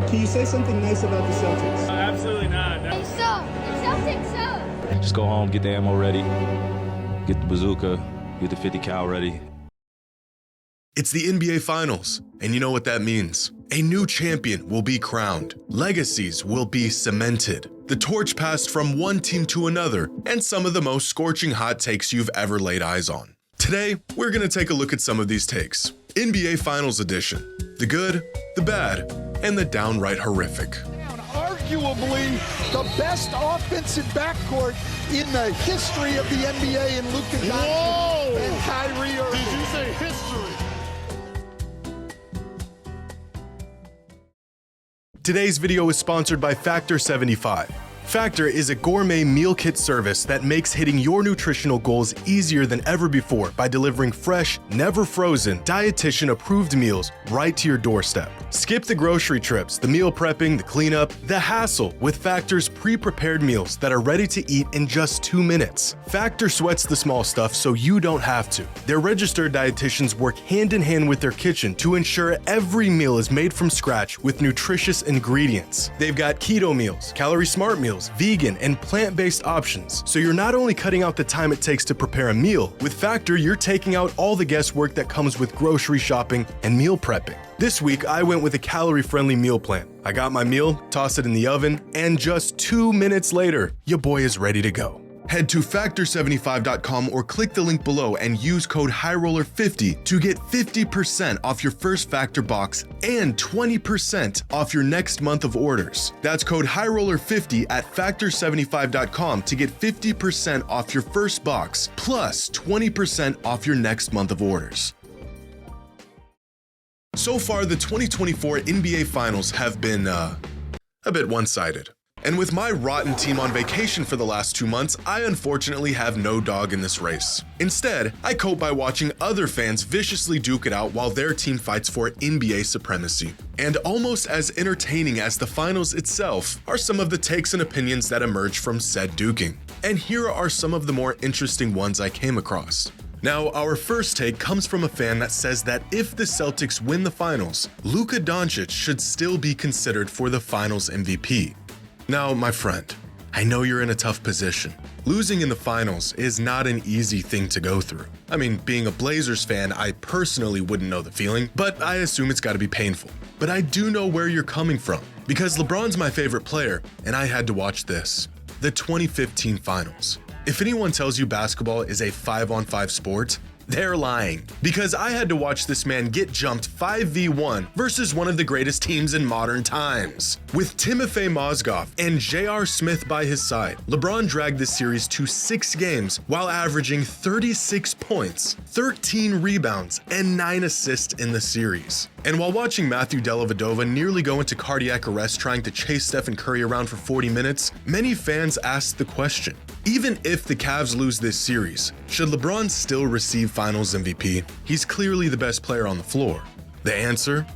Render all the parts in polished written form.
Can you say something nice about the Celtics? Absolutely not. Hey, Celtics suck. Just go home, get the ammo ready, get the bazooka, get the 50 cal ready. It's the NBA Finals, and you know what that means. A new champion will be crowned. Legacies will be cemented. The torch passed from one team to another, and some of the most scorching hot takes you've ever laid eyes on. Today, we're gonna take a look at some of these takes. NBA Finals Edition. The good, the bad, and the downright horrific. Arguably the best offensive backcourt in the history of the NBA in Luka Doncic and Kyrie Irving. Did you say history? Today's video is sponsored by Factor 75. Factor is a gourmet meal kit service that makes hitting your nutritional goals easier than ever before by delivering fresh, never frozen, dietitian-approved meals right to your doorstep. Skip the grocery trips, the meal prepping, the cleanup, the hassle with Factor's pre-prepared meals that are ready to eat in just 2 minutes. Factor sweats the small stuff so you don't have to. Their registered dietitians work hand in hand with their kitchen to ensure every meal is made from scratch with nutritious ingredients. They've got keto meals, calorie smart meals, vegan and plant-based options, so you're not only cutting out the time it takes to prepare a meal, with Factor you're taking out all the guesswork that comes with grocery shopping and meal prepping. This week I went with a calorie-friendly meal plan. I got my meal, tossed it in the oven, and just 2 minutes later, your boy is ready to go. Head to factor75.com or click the link below and use code HIGHROLLER50 to get 50% off your first Factor box and 20% off your next month of orders. That's code HIGHROLLER50 at factor75.com to get 50% off your first box plus 20% off your next month of orders. So far, the 2024 NBA Finals have been, a bit one-sided. And with my rotten team on vacation for the last 2 months, I unfortunately have no dog in this race. Instead, I cope by watching other fans viciously duke it out while their team fights for NBA supremacy. And almost as entertaining as the finals itself are some of the takes and opinions that emerge from said duking. And here are some of the more interesting ones I came across. Now, our first take comes from a fan that says that if the Celtics win the finals, Luka Doncic should still be considered for the finals MVP. Now, my friend, I know you're in a tough position. Losing in the finals is not an easy thing to go through. I mean, being a Blazers fan, I personally wouldn't know the feeling, but I assume it's gotta be painful. But I do know where you're coming from, because LeBron's my favorite player, and I had to watch this. The 2015 finals. If anyone tells you basketball is a 5-on-5 sport, they're lying, because I had to watch this man get jumped 5v1 versus one of the greatest teams in modern times. With Timofey Mozgov and J.R. Smith by his side, LeBron dragged this series to 6 games while averaging 36 points, 13 rebounds, and 9 assists in the series. And while watching Matthew Dellavedova nearly go into cardiac arrest trying to chase Stephen Curry around for 40 minutes, many fans asked the question, even if the Cavs lose this series, should LeBron still receive Finals MVP? He's clearly the best player on the floor. The answer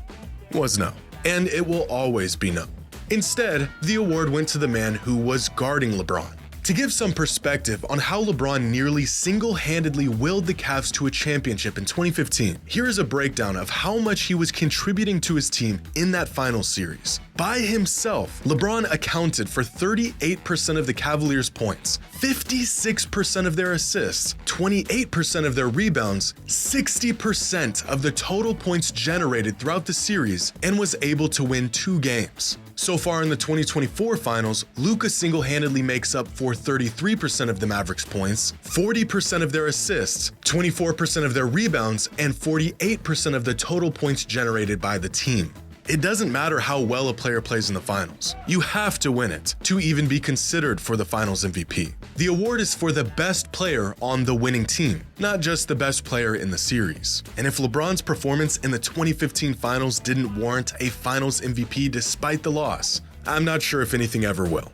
was no, and it will always be no. Instead, the award went to the man who was guarding LeBron. To give some perspective on how LeBron nearly single-handedly willed the Cavs to a championship in 2015, here is a breakdown of how much he was contributing to his team in that finals series. By himself, LeBron accounted for 38% of the Cavaliers' points, 56% of their assists, 28% of their rebounds, 60% of the total points generated throughout the series, and was able to win 2 games. So far in the 2024 finals, Luka single-handedly makes up for 33% of the Mavericks' points, 40% of their assists, 24% of their rebounds, and 48% of the total points generated by the team. It doesn't matter how well a player plays in the finals. You have to win it to even be considered for the finals MVP. The award is for the best player on the winning team, not just the best player in the series. And if LeBron's performance in the 2015 finals didn't warrant a finals MVP despite the loss, I'm not sure if anything ever will.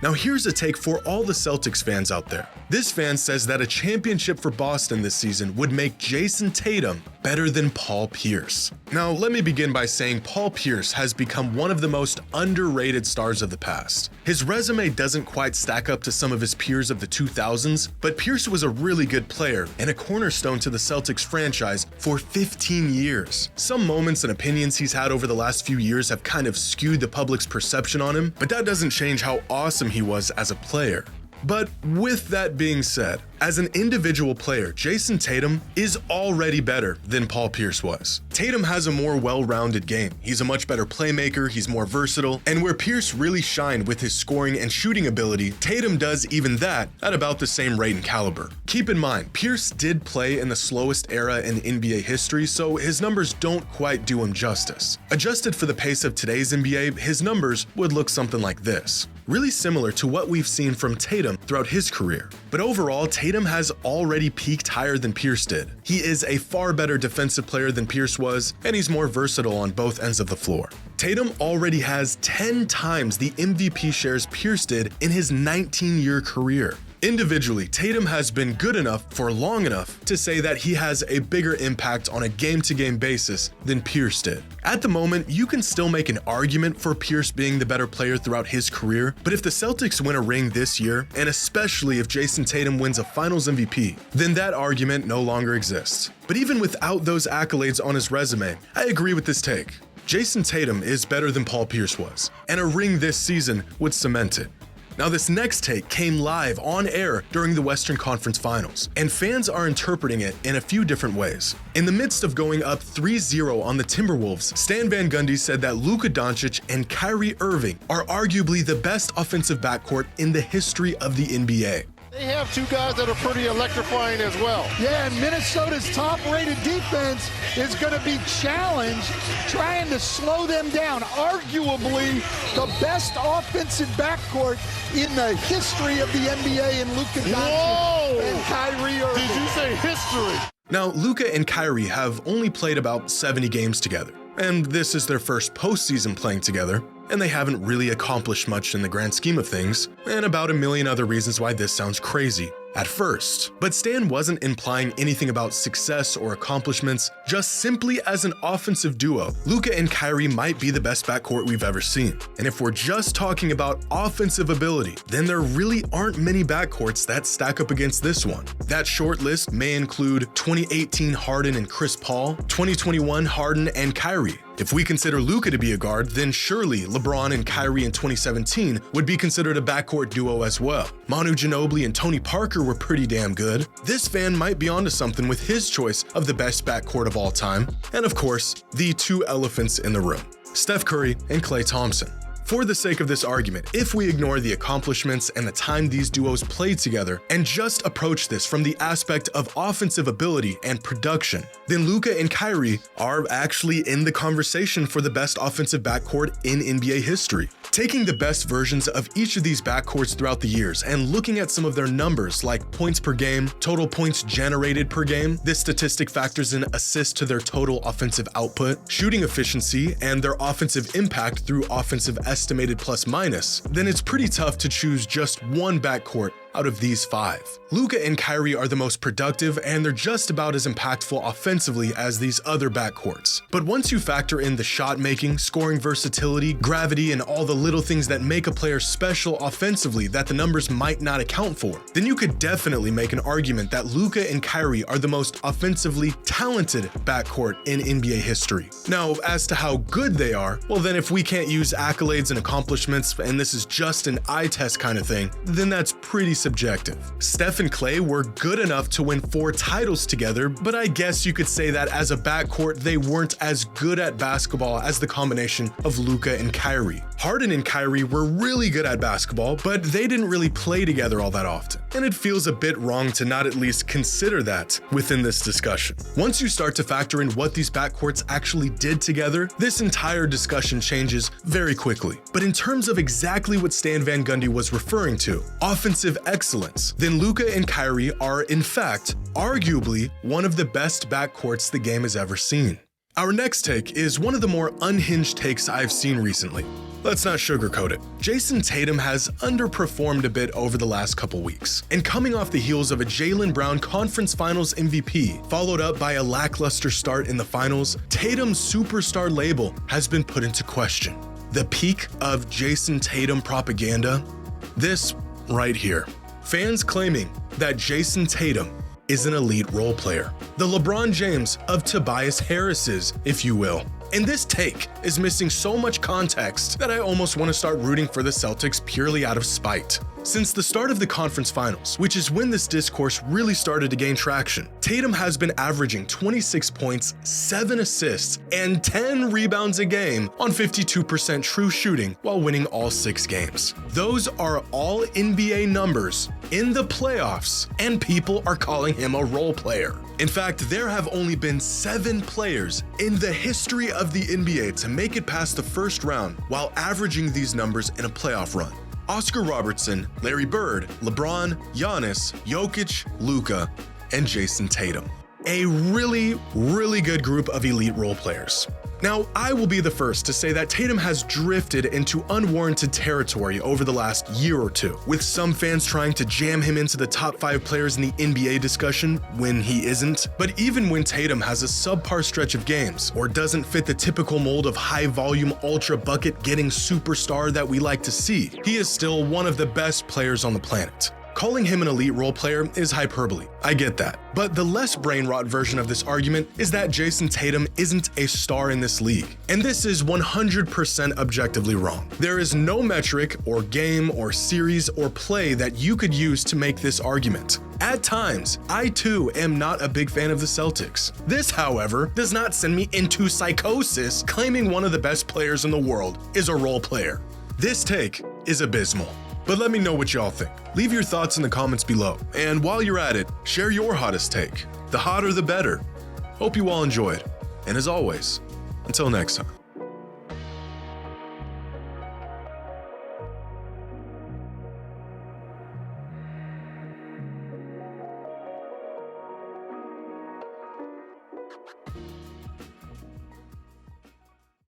Now here's a take for all the Celtics fans out there. This fan says that a championship for Boston this season would make Jason Tatum better than Paul Pierce. Now, let me begin by saying Paul Pierce has become one of the most underrated stars of the past. His resume doesn't quite stack up to some of his peers of the 2000s, but Pierce was a really good player and a cornerstone to the Celtics franchise for 15 years. Some moments and opinions he's had over the last few years have kind of skewed the public's perception on him, but that doesn't change how awesome he was as a player. But with that being said, as an individual player, Jayson Tatum is already better than Paul Pierce was. Tatum has a more well-rounded game. He's a much better playmaker, he's more versatile, and where Pierce really shined with his scoring and shooting ability, Tatum does even that at about the same rate and caliber. Keep in mind, Pierce did play in the slowest era in NBA history, so his numbers don't quite do him justice. Adjusted for the pace of today's NBA, his numbers would look something like this. Really similar to what we've seen from Tatum throughout his career. But overall, Tatum has already peaked higher than Pierce did. He is a far better defensive player than Pierce was, and he's more versatile on both ends of the floor. Tatum already has 10 times the MVP shares Pierce did in his 19-year career. Individually, Tatum has been good enough for long enough to say that he has a bigger impact on a game-to-game basis than Pierce did. At the moment, you can still make an argument for Pierce being the better player throughout his career, but if the Celtics win a ring this year, and especially if Jayson Tatum wins a Finals MVP, then that argument no longer exists. But even without those accolades on his resume, I agree with this take. Jayson Tatum is better than Paul Pierce was, and a ring this season would cement it. Now, this next take came live on air during the Western Conference Finals, and fans are interpreting it in a few different ways. In the midst of going up 3-0 on the Timberwolves, Stan Van Gundy said that Luka Doncic and Kyrie Irving are arguably the best offensive backcourt in the history of the NBA. They have two guys that are pretty electrifying as well. Yeah, and Minnesota's top-rated defense is going to be challenged trying to slow them down. Arguably the best offensive backcourt in the history of the NBA in Luka Doncic and Kyrie Irving. Did you say history? Now, Luka and Kyrie have only played about 70 games together, and this is their first postseason playing together, and they haven't really accomplished much in the grand scheme of things, and about a million other reasons why this sounds crazy at first. But Stan wasn't implying anything about success or accomplishments, just simply as an offensive duo, Luka and Kyrie might be the best backcourt we've ever seen. And if we're just talking about offensive ability, then there really aren't many backcourts that stack up against this one. That short list may include 2018 Harden and Chris Paul, 2021 Harden and Kyrie. If we consider Luka to be a guard, then surely LeBron and Kyrie in 2017 would be considered a backcourt duo as well. Manu Ginobili and Tony Parker were pretty damn good. This fan might be onto something with his choice of the best backcourt of all time. And of course, the two elephants in the room, Steph Curry and Klay Thompson. For the sake of this argument, if we ignore the accomplishments and the time these duos played together and just approach this from the aspect of offensive ability and production, then Luka and Kyrie are actually in the conversation for the best offensive backcourt in NBA history. Taking the best versions of each of these backcourts throughout the years and looking at some of their numbers like points per game, total points generated per game, this statistic factors in assists to their total offensive output, shooting efficiency, and their offensive impact through offensive estimated plus minus, then it's pretty tough to choose just one backcourt out of these five. Luka and Kyrie are the most productive, and they're just about as impactful offensively as these other backcourts. But once you factor in the shot making, scoring versatility, gravity, and all the little things that make a player special offensively that the numbers might not account for, then you could definitely make an argument that Luka and Kyrie are the most offensively talented backcourt in NBA history. Now, as to how good they are, well then if we can't use accolades and accomplishments, and this is just an eye test kind of thing, then that's pretty subjective. Steph and Klay were good enough to win 4 titles together, but I guess you could say that as a backcourt, they weren't as good at basketball as the combination of Luka and Kyrie. Harden and Kyrie were really good at basketball, but they didn't really play together all that often, and it feels a bit wrong to not at least consider that within this discussion. Once you start to factor in what these backcourts actually did together, this entire discussion changes very quickly. But in terms of exactly what Stan Van Gundy was referring to, offensive excellence, then Luka and Kyrie are, in fact, arguably one of the best backcourts the game has ever seen. Our next take is one of the more unhinged takes I've seen recently. Let's not sugarcoat it. Jason Tatum has underperformed a bit over the last couple weeks, and coming off the heels of a Jaylen Brown Conference Finals MVP, followed up by a lackluster start in the finals, Tatum's superstar label has been put into question. The peak of Jason Tatum propaganda? This right here. Fans claiming that Jason Tatum is an elite role player. The LeBron James of Tobias Harris's, if you will. And this take is missing so much context that I almost want to start rooting for the Celtics purely out of spite. Since the start of the conference finals, which is when this discourse really started to gain traction, Tatum has been averaging 26 points, 7 assists, and 10 rebounds a game on 52% true shooting while winning all 6 games. Those are all NBA numbers in the playoffs, and people are calling him a role player. In fact, there have only been 7 players in the history of the NBA to make it past the first round while averaging these numbers in a playoff run. Oscar Robertson, Larry Bird, LeBron, Giannis, Jokic, Luka, and Jason Tatum. A really, really good group of elite role players. Now, I will be the first to say that Tatum has drifted into unwarranted territory over the last year or two, with some fans trying to jam him into the top 5 players in the NBA discussion when he isn't. But even when Tatum has a subpar stretch of games, or doesn't fit the typical mold of high-volume, ultra-bucket-getting superstar that we like to see, he is still one of the best players on the planet. Calling him an elite role player is hyperbole, I get that. But the less brain rot version of this argument is that Jason Tatum isn't a star in this league. And this is 100% objectively wrong. There is no metric or game or series or play that you could use to make this argument. At times, I too am not a big fan of the Celtics. This, however, does not send me into psychosis claiming one of the best players in the world is a role player. This take is abysmal. But let me know what y'all think. Leave your thoughts in the comments below. And while you're at it, share your hottest take. The hotter the better. Hope you all enjoyed. And as always, until next time.